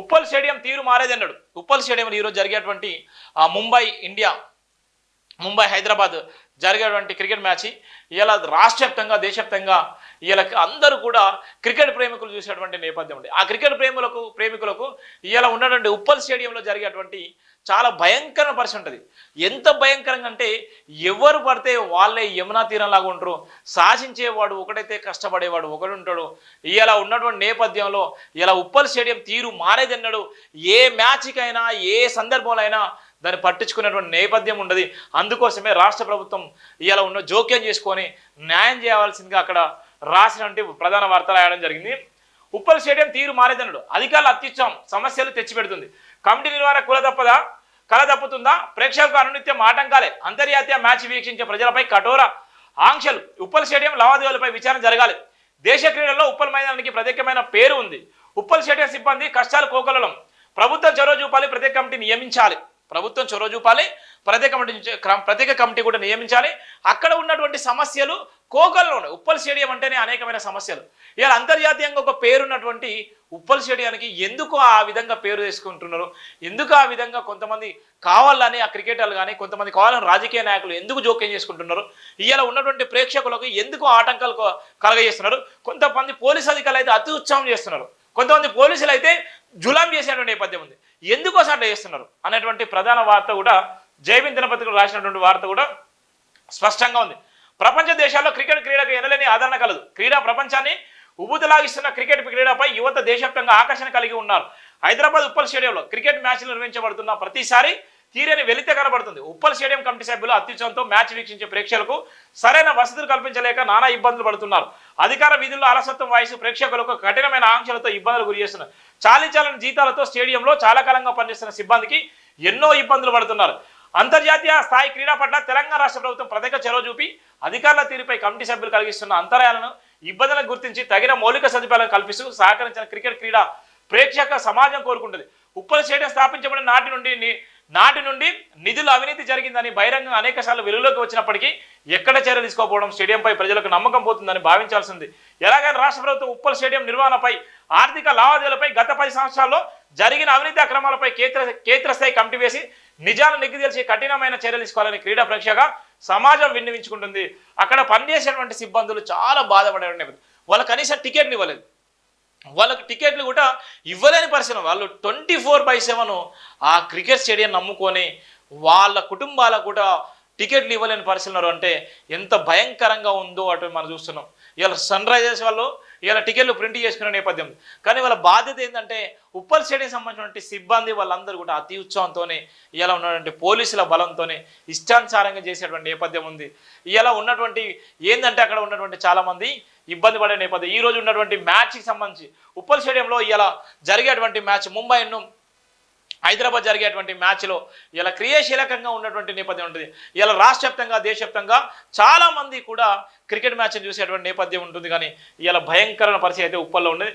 Uppal stadium తీరు మారేదన్నాడు. ఉప్పల్ స్టేడియంలో ఈరోజు జరిగేటువంటి ముంబై హైదరాబాద్ జరిగేటువంటి క్రికెట్ మ్యాచ్ ఇలా రాష్ట్ర వ్యాప్తంగా దేశవ్యాప్తంగా ఇలా అందరూ కూడా క్రికెట్ ప్రేమికులు చూసేటువంటి నేపథ్యం ఉంది. ఆ క్రికెట్ ప్రేమికులకు ఇలా ఉన్నటువంటి ఉప్పల్ స్టేడియంలో జరిగేటువంటి చాలా భయంకర పరిస్థితి ఉంటుంది. ఎంత భయంకరంగా అంటే ఎవరు పడితే వాళ్ళే యమునా తీరంలాగా ఉంటారు. శాసించేవాడు ఒకడైతే కష్టపడేవాడు ఒకడు ఉంటాడు. ఇలా ఉన్నటువంటి నేపథ్యంలో ఇలా ఉప్పల్ స్టేడియం తీరు మారేదన్నాడు. ఏ మ్యాచ్కైనా ఏ సందర్భంలో అయినా దాన్ని పట్టించుకునేటువంటి నేపథ్యం ఉండదు. అందుకోసమే రాష్ట్ర ప్రభుత్వం ఇలా ఉన్న జోక్యం చేసుకొని న్యాయం చేయవలసిందిగా అక్కడ రాసినటువంటి ప్రధాన వార్త రాయడం జరిగింది. ఉప్పల్ స్టేడియం తీరు మారేదన్నాడు. అధికారులు అత్యుత్సాహం సమస్యలు తెచ్చిపెడుతుంది. కమిటీ నిర్వహణ కల తప్పుతుందా? ప్రేక్షకులకు అనునిత్యం ఆటంకాలే. అంతర్జాతీయ మ్యాచ్ వీక్షించే ప్రజలపై కఠోర ఆంక్షలు. ఉప్పల్ స్టేడియం లావాదేవీలపై విచారణ జరగాలి. దేశ క్రీడల్లో ఉప్పల్ మైదానానికి ప్రత్యేకమైన పేరు ఉంది. ఉప్పల్ స్టేడియం సిబ్బంది కష్టాలు కోకొల్లలం. ప్రభుత్వం చొరవ చూపాలి, ప్రత్యేక కమిటీ నియమించాలి. ప్రభుత్వం చొరవ చూపాలి, ప్రత్యేక కమిటీ కూడా నియమించాలి. అక్కడ ఉన్నటువంటి సమస్యలు కోకల్లో ఉన్నాయి. ఉప్పల్ స్టేడియం అంటేనే అనేకమైన సమస్యలు. ఇలా అంతర్జాతీయంగా ఒక పేరున్నటువంటి ఉప్పల్ స్టేడియానికి ఎందుకు ఆ విధంగా పేరు తీసుకుంటున్నారు? ఎందుకు ఆ విధంగా కొంతమంది కావాలని ఆ క్రికెటర్లు కానీ కొంతమంది కావాలని రాజకీయ నాయకులు ఎందుకు జోక్యం చేసుకుంటున్నారు? ఇలా ఉన్నటువంటి ప్రేక్షకులకు ఎందుకు ఆటంకాలు కలగజేస్తున్నారు? కొంతమంది పోలీసు అధికారులు అయితే అతి ఉత్సాహం చేస్తున్నారు. కొంతమంది పోలీసులు అయితే జులాం చేసేటువంటి నేపథ్యం ఉంది. ఎందుకోసం అట్లా చేస్తున్నారు అనేటువంటి ప్రధాన వార్త కూడా జైవిన్ దినపత్రికలు రాసినటువంటి వార్త కూడా స్పష్టంగా ఉంది. ప్రపంచ దేశాల్లో క్రికెట్ క్రీడకు ఎనలేని ఆదరణ కలదు. క్రీడా ప్రపంచాన్ని ఉబుతలాగిస్తున్న క్రికెట్ క్రీడపై యువత దేశవ్యాప్తంగా ఆకర్షణ కలిగి ఉన్నారు. హైదరాబాద్ ఉప్పల్ స్టేడియంలో క్రికెట్ మ్యాచ్లు నిర్వహించబడుతున్న ప్రతిసారి తీరని వెలితే కనబడుతుంది. ఉప్పల్ స్టేడియం కమిటీ సభ్యులు అత్యుత్సాహంతో మ్యాచ్ వీక్షించే ప్రేక్షకులకు సరైన వసతులు కల్పించలేక నానా ఇబ్బందులు పడుతున్నారు. అధికార విధుల్లో అలసత్వం వాయిస్ ప్రేక్షకులకు కఠినమైన ఆంక్షలతో ఇబ్బందులు గురి చేస్తున్నారు. చాలీచాలని జీతాలతో స్టేడియంలో చాలా కాలంగా పనిచేస్తున్న సిబ్బందికి ఎన్నో ఇబ్బందులు పడుతున్నారు. అంతర్జాతీయ స్థాయి క్రీడా పట్ల తెలంగాణ రాష్ట్ర ప్రభుత్వం ప్రత్యేక చొరవ చూపి అధికారుల తీరుపై కమిటీ సభ్యులు కలిగిస్తున్న అంతరాయాలను ఇబ్బందులను గుర్తించి తగిన మౌలిక సదుపాయాలను కల్పిస్తూ సహకరించిన క్రికెట్ క్రీడా ప్రేక్షక సమాజం కోరుకుంటుంది. ఉప్పల్ స్టేడియం స్థాపించబడిన నాటి నుండి నిధులు అవినీతి జరిగిందని బహిరంగంగా అనేక సార్లు వెలుగులోకి వచ్చినప్పటికీ ఎక్కడ చర్యలు తీసుకోకపోవడం స్టేడియంపై ప్రజలకు నమ్మకం పోతుందని భావించాల్సింది. ఎలాగైనా రాష్ట్ర ప్రభుత్వం ఉప్పల్ స్టేడియం నిర్వహణపై ఆర్థిక లావాదేవీలపై గత 10 సంవత్సరాల్లో జరిగిన అవినీతి అక్రమాలపై కేంద్రస్థాయి కమిటీ వేసి నిజాలు నిగ్గు తెలిసి కఠినమైన చర్యలు తీసుకోవాలని క్రీడా ప్రేక్షక సమాజం విన్నవించుకుంటుంది. అక్కడ పనిచేసేటువంటి సిబ్బందులు చాలా బాధపడే వాళ్ళు కనీసం టికెట్లు ఇవ్వలేదు. వాళ్ళకి టికెట్లు కూడా ఇవ్వలేని పరిస్థితి. వాళ్ళు 24/7 ఆ క్రికెట్ స్టేడియం నమ్ముకొని వాళ్ళ కుటుంబాలకు కూడా టికెట్లు ఇవ్వలేని పరిస్థితున్నారు. అంటే ఎంత భయంకరంగా ఉందో అటు మనం చూస్తున్నాం. ఇలా సన్ రైజర్స్ వాళ్ళు ఇలా టికెట్లు ప్రింట్ చేసుకునే నేపథ్యం. కానీ వాళ్ళ బాధ్యత ఏంటంటే ఉప్పల్ స్టేడియం సంబంధించినటువంటి సిబ్బంది వాళ్ళందరూ కూడా అతి ఉత్సాహంతో ఇలా ఉన్నటువంటి పోలీసుల బలంతో ఇష్టానుసారంగా చేసేటువంటి నేపథ్యం ఉంది. ఇలా ఉన్నటువంటి ఏంటంటే అక్కడ ఉన్నటువంటి చాలామంది ఇబ్బంది పడే నేపథ్యం. ఈ రోజు ఉన్నటువంటి మ్యాచ్కి సంబంధించి ఉప్పల్ స్టేడియంలో ఇలా జరిగేటువంటి మ్యాచ్ ముంబై హైదరాబాద్ జరిగేటువంటి మ్యాచ్లో ఇలా క్రియాశీలకంగా ఉన్నటువంటి నేపథ్యం ఉంటుంది. ఇలా రాష్ట్ర వ్యాప్తంగా దేశవ్యాప్తంగా చాలామంది కూడా క్రికెట్ మ్యాచ్ని చూసేటువంటి నేపథ్యం ఉంటుంది. కానీ ఇలా భయంకరమైన పరిస్థితి అయితే ఉప్పల్లో ఉండేది.